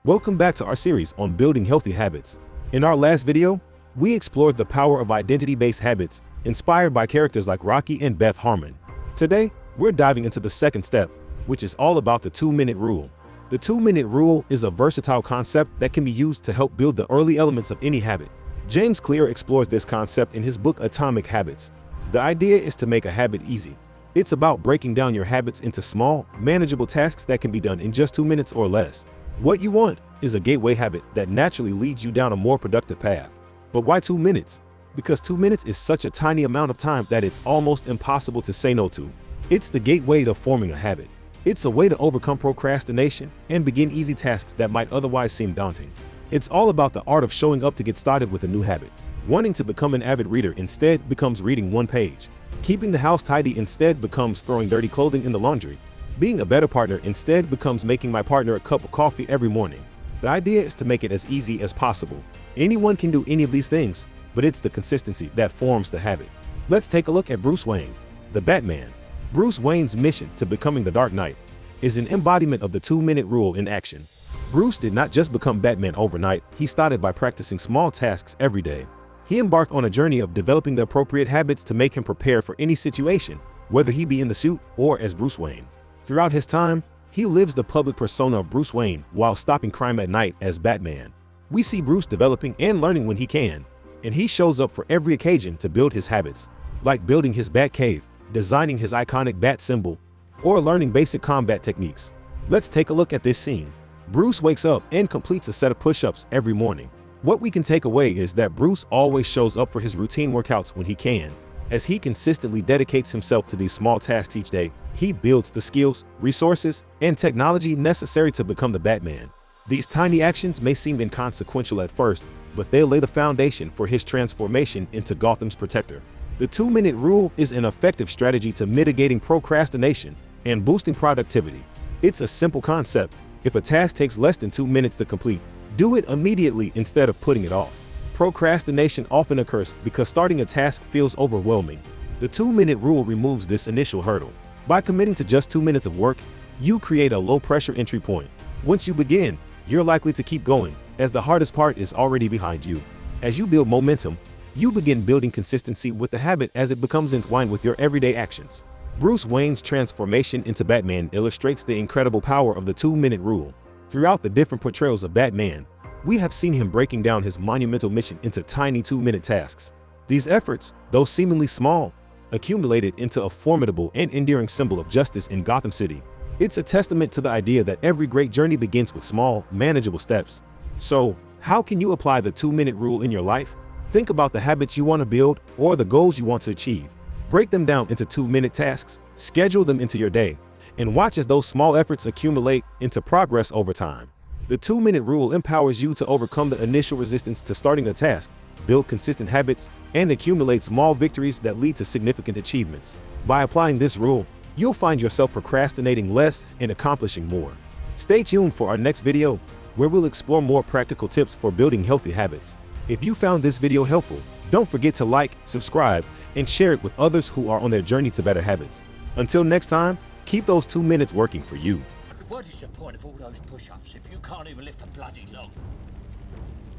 Welcome back to our series on building healthy habits. In our last video, we explored the power of identity-based habits inspired by characters like Rocky and Beth Harmon. Today, we're diving into the second step, which is all about the 2-minute rule. The 2-minute rule is a versatile concept that can be used to help build the early elements of any habit. James Clear explores this concept in his book Atomic Habits. The idea is to make a habit easy. It's about breaking down your habits into small, manageable tasks that can be done in just 2 minutes or less. What you want is a gateway habit that naturally leads you down a more productive path. But why 2 minutes? Because 2 minutes is such a tiny amount of time that it's almost impossible to say no to. It's the gateway to forming a habit. It's a way to overcome procrastination and begin easy tasks that might otherwise seem daunting. It's all about the art of showing up to get started with a new habit. Wanting to become an avid reader instead becomes reading one page. Keeping the house tidy instead becomes throwing dirty clothing in the laundry. Being a better partner instead becomes making my partner a cup of coffee every morning. The idea is to make it as easy as possible. Anyone can do any of these things, but it's the consistency that forms the habit. Let's take a look at Bruce Wayne, the Batman. Bruce Wayne's mission to becoming the Dark Knight is an embodiment of the 2-minute rule in action. Bruce did not just become Batman overnight, he started by practicing small tasks every day. He embarked on a journey of developing the appropriate habits to make him prepare for any situation, whether he be in the suit or as Bruce Wayne. Throughout his time, he lives the public persona of Bruce Wayne while stopping crime at night as Batman. We see Bruce developing and learning when he can, and he shows up for every occasion to build his habits, like building his Bat Cave, designing his iconic bat symbol, or learning basic combat techniques. Let's take a look at this scene. Bruce wakes up and completes a set of push-ups every morning. What we can take away is that Bruce always shows up for his routine workouts when he can. As he consistently dedicates himself to these small tasks each day, he builds the skills, resources, and technology necessary to become the Batman. These tiny actions may seem inconsequential at first, but they lay the foundation for his transformation into Gotham's protector. The 2-minute rule is an effective strategy to mitigating procrastination and boosting productivity. It's a simple concept. If a task takes less than 2 minutes to complete, do it immediately instead of putting it off. Procrastination often occurs because starting a task feels overwhelming. The 2-minute rule removes this initial hurdle. By committing to just 2 minutes of work, you create a low-pressure entry point. Once you begin, you're likely to keep going, as the hardest part is already behind you. As you build momentum, you begin building consistency with the habit as it becomes entwined with your everyday actions. Bruce Wayne's transformation into Batman illustrates the incredible power of the 2-minute rule. Throughout the different portrayals of Batman, we have seen him breaking down his monumental mission into tiny 2-minute tasks. These efforts, though seemingly small, accumulated into a formidable and enduring symbol of justice in Gotham City. It's a testament to the idea that every great journey begins with small, manageable steps. So, how can you apply the 2-minute rule in your life? Think about the habits you want to build or the goals you want to achieve. Break them down into 2-minute tasks, schedule them into your day, and watch as those small efforts accumulate into progress over time. The 2-minute rule empowers you to overcome the initial resistance to starting a task, build consistent habits, and accumulate small victories that lead to significant achievements. By applying this rule, you'll find yourself procrastinating less and accomplishing more. Stay tuned for our next video, where we'll explore more practical tips for building healthy habits. If you found this video helpful, don't forget to like, subscribe, and share it with others who are on their journey to better habits. Until next time, keep those 2 minutes working for you. What is the point of all those push-ups if you can't even lift a bloody log?